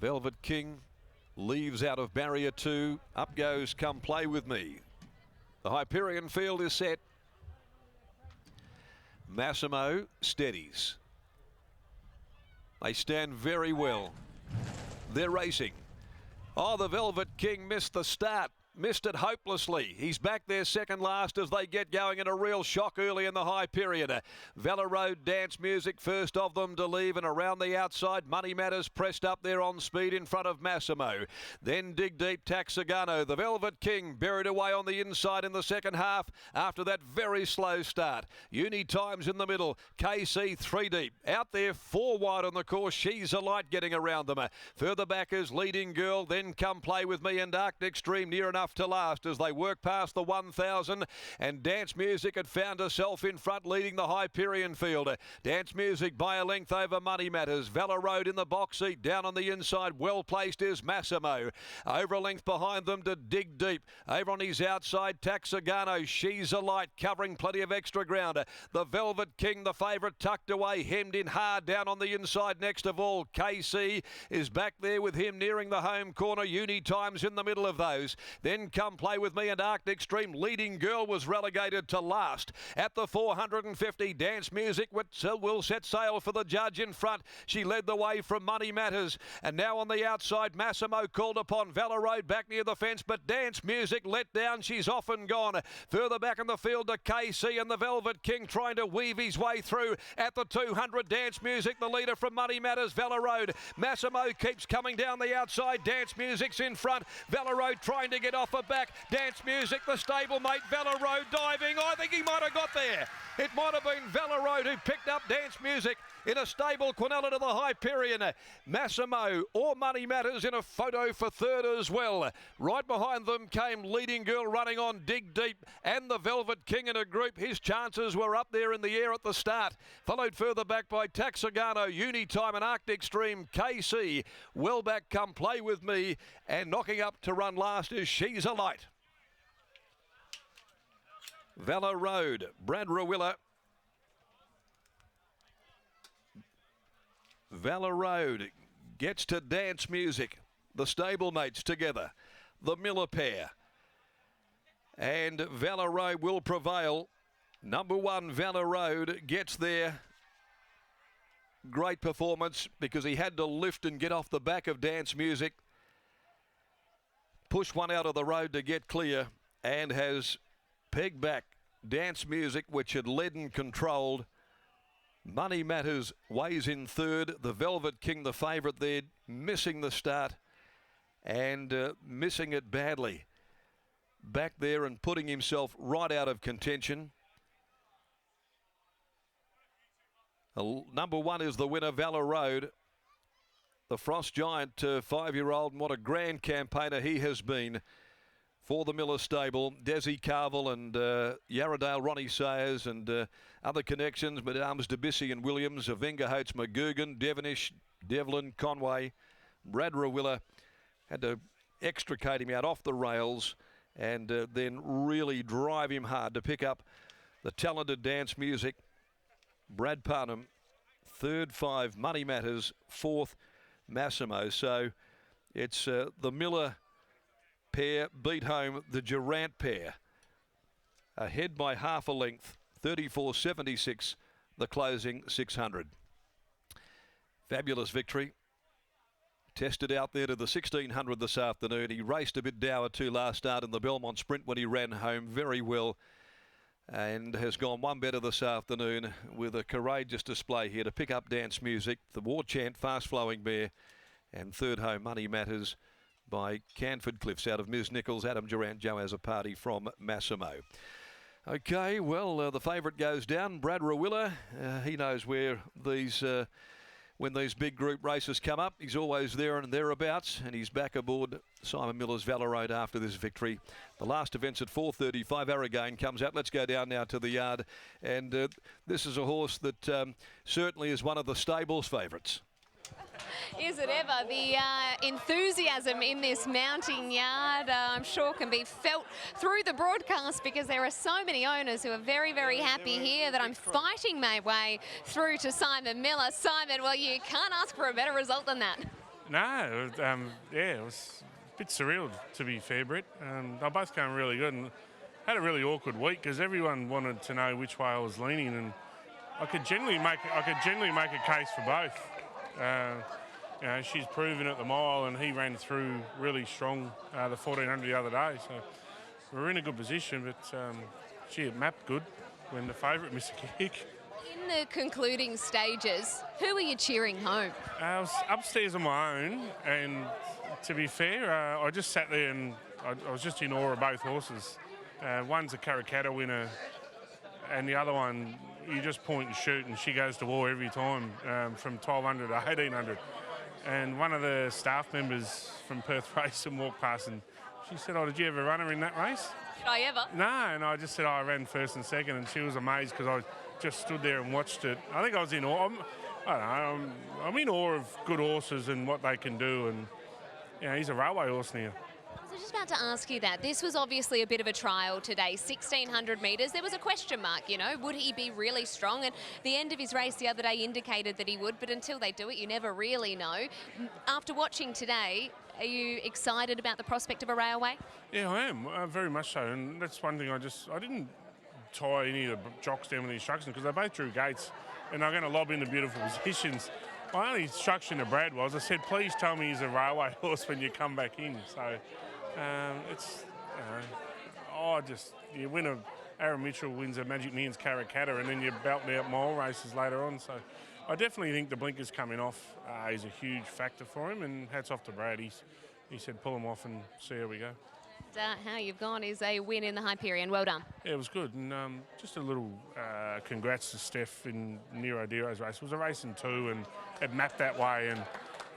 Velvet King leaves out of barrier 2. Up goes Come Play With Me. The Hyperion field is set. Massimo steadies. They stand very well. They're racing. Oh, the Velvet King missed the start. Missed it hopelessly. He's back there second last as they get going in a real shock early in the Hyperion. Valor Road Dance Music first of them to leave, and around the outside Money Matters pressed up there on speed in front of Massimo. Then Dig Deep Taxigano. The Velvet King buried away on the inside in the second half after that very slow start. Uni Times in the middle. KC 3 deep. Out there 4 wide on the course. She's a Light getting around them. Further back is Leading Girl. Then Come Play With Me and Arctic Stream near enough to last as they work past the 1,000, and Dance Music had found herself in front leading the Hyperion field. Dance Music by a length over Money Matters. Valor Road in the box seat. Down on the inside, well placed is Massimo. Over a length behind them to Dig Deep. Over on his outside, Taxigano. She's a Light covering plenty of extra ground. The Velvet King, the favourite, tucked away, hemmed in hard down on the inside. Next of all, KC is back there with him nearing the home corner. Uni Times in the middle of those. Then Come Play With Me and Arctic Stream. Leading Girl was relegated to last. At the 450, Dance Music will set sail for the judge in front. She led the way from Money Matters. And now on the outside, Massimo called upon. Valor Road back near the fence, but Dance Music let down. She's off and gone. Further back in the field to KC and the Velvet King trying to weave his way through. At the 200, Dance Music, the leader from Money Matters, Valor Road. Massimo keeps coming down the outside. Dance Music's in front. Valor Road trying to get off her back. Dance Music, the stablemate, Valor Road diving. I think he might have got there. It might have been Valor Road who picked up Dance Music in a stable Quinella to the Hyperion. Massimo or Money Matters in a photo for third as well. Right behind them came Leading Girl running on Dig Deep and the Velvet King in a group. His chances were up there in the air at the start. Followed further back by Taxigano, Uni Time and Arctic Stream. KC well back, Come Play With Me, and knocking up to run last is She's a Light. Valor Road, Brad Rawilla. Valor Road gets to Dance Music. The stablemates together. The Miller pair. And Valor Road will prevail. Number 1, Valor Road gets there. Great performance because he had to lift and get off the back of Dance Music. Push one out of the road to get clear and has pegged back Dance Music, which had led and controlled. Money Matters weighs in third. The Velvet King, the favourite there, missing the start and missing it badly. Back there and putting himself right out of contention. Number 1 is the winner, Valor Road. The Frost Giant 5-year-old, and what a grand campaigner he has been for the Miller stable. Desi Carville and Yarradale, Ronnie Sayers and other connections, Madams Debussy and Williams, Avenga Holtz, McGugan, Devonish, Devlin, Conway. Brad Rawilla had to extricate him out off the rails and then really drive him hard to pick up the talented Dance Music. Brad Parnham, third 5, Money Matters, fourth, Massimo. So it's the Miller pair beat home the Durant pair. Ahead by half a length, 34.76, the closing 600. Fabulous victory. Tested out there to the 1600 this afternoon. He raced a bit dour too last start in the Belmont Sprint when he ran home very well, and has gone one better this afternoon with a courageous display here to pick up Dance Music, the War Chant, Fast Flowing Bear, and third home Money Matters by Canford Cliffs out of Ms. Nichols, Adam Durant, Joe Azzopardi from Massimo. Okay, well, the favourite goes down, Brad Rawilla. He knows where these, when these big group races come up, he's always there and thereabouts, and he's back aboard Simon Miller's Valor Road after this victory. The last event's at 4:35. Aragain comes out. Let's go down now to the yard, and this is a horse that certainly is one of the stable's favourites. Is it ever? The enthusiasm in this mounting yard, I'm sure, can be felt through the broadcast because there are so many owners who are very, very happy here that I'm fighting my way through to Simon Miller. Simon, well, you can't ask for a better result than that. No, it was a bit surreal to be fair, Brett. They're both going really good, and had a really awkward week because everyone wanted to know which way I was leaning, and I could generally make a case for both. She's proven at the mile, and he ran through really strong the 1400 the other day, so we're in a good position. But it mapped good when the favourite missed a kick. In the concluding stages, who were you cheering home? I was upstairs on my own, and to be fair, I just sat there and I was just in awe of both horses. One's a Karrakatta winner, and the other one, you just point and shoot, and she goes to war every time, from 1200 to 1800. And one of the staff members from Perth Racing walked past, and she said, "Oh, did you ever run her in that race?" Did I ever? No, and I just said, I ran first and second, and she was amazed because I just stood there and watched it. I think I was in awe. I'm in awe of good horses and what they can do, and he's a railway horse now. I was just about to ask you that. This was obviously a bit of a trial today, 1,600 metres. There was a question mark, would he be really strong? And the end of his race the other day indicated that he would, but until they do it, you never really know. After watching today, are you excited about the prospect of a railway? Yeah, I am, very much so. And that's one thing I didn't tie any of the jocks down with the instructions because they both drew gates and they're going to lob into beautiful positions. My only instruction to Brad was, I said, please tell me he's a railway horse when you come back in. So you win Aaron Mitchell wins a Magic Millions Karrakatta, and then you belt out mile races later on. So I definitely think the blinkers coming off is a huge factor for him, and hats off to Brad. He said pull him off and see how we go. How you've gone is a win in the Hyperion. Well done. Yeah, it was good. And just a little congrats to Steph in Nero Diro's race. It was a race in two, and it mapped that way. And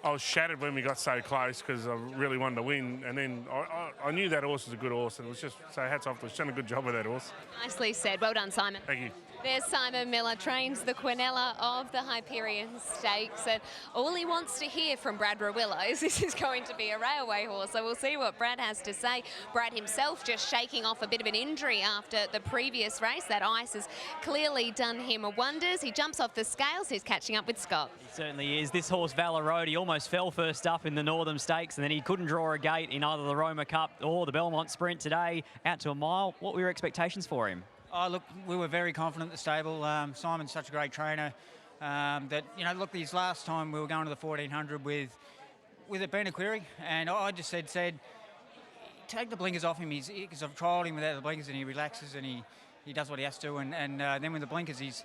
I was shattered when we got so close because I really wanted to win. And then I knew that horse was a good horse, and it was just, so hats off to him. He's done a good job with that horse. Nicely said. Well done, Simon. Thank you. There's Simon Miller, trains the Quinella of the Hyperion Stakes, and all he wants to hear from Brad Rawilla is this is going to be a railway horse, so we'll see what Brad has to say. Brad himself just shaking off a bit of an injury after the previous race. That ice has clearly done him wonders. He jumps off the scales. He's catching up with Scott. He certainly is. This horse, Valor Road, he almost fell first up in the Northern Stakes, and then he couldn't draw a gate in either the Roma Cup or the Belmont Sprint today, out to a mile. What were your expectations for him? Oh, look, we were very confident at the stable. Simon's such a great trainer that, look, this last time we were going to the 1400 with it being a query, and I just said, take the blinkers off him, because I've trialled him without the blinkers and he relaxes and he does what he has to, and then with the blinkers he's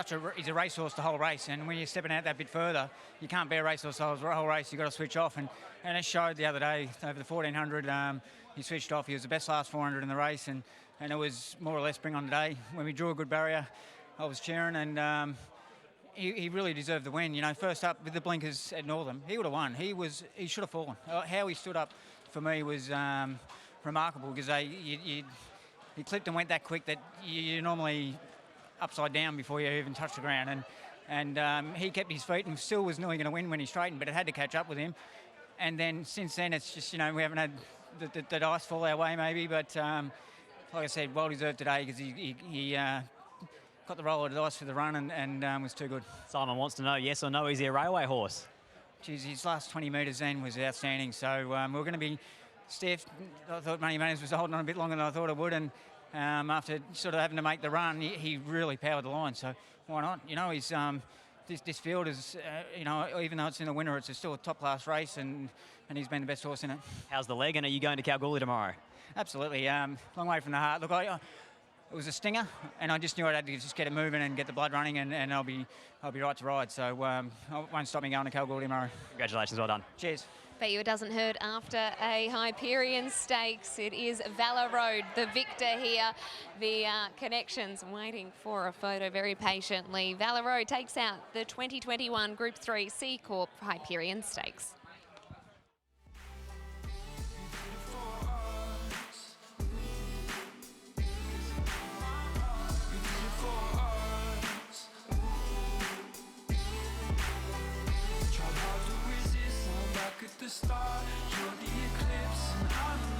a racehorse the whole race, and when you're stepping out that bit further, you can't be a racehorse the whole race. You've got to switch off, and it showed the other day over the 1400. He switched off. He was the best last 400 in the race, and it was more or less bring on today. When we drew a good barrier, I was cheering, and he really deserved the win. First up with the blinkers at Northam, he would have won. He should have fallen. How he stood up for me was remarkable, because he clipped and went that quick that you're normally upside down before you even touch the ground, and he kept his feet and still was nearly going to win when he straightened, but it had to catch up with him. And then since then, it's just, we haven't had the dice fall our way maybe, but like I said, well deserved today, because he got the roll of the dice for the run and was too good. Simon wants to know, yes or no, is he a railway horse? Geez, his last 20 metres then was outstanding. So we're going to be stiff. I thought Money Manners was holding on a bit longer than I thought it would, and after sort of having to make the run, he really powered the line. So why not? He's this field is, even though it's in the winter, it's still a top-class race, and he's been the best horse in it. How's the leg, and are you going to Kalgoorlie tomorrow? Absolutely. Long way from the heart. Look, it was a stinger, and I just knew I had to just get it moving and get the blood running, and I'll be right to ride. So it won't stop me going to Kalgoorlie tomorrow. Congratulations, well done. Cheers. Bet you it doesn't hurt after a Hyperion Stakes. It is Valor Road, the victor here. The connections waiting for a photo very patiently. Valor Road takes out the 2021 Group 3 C Corp Hyperion Stakes. Start, you're the eclipse, and I'm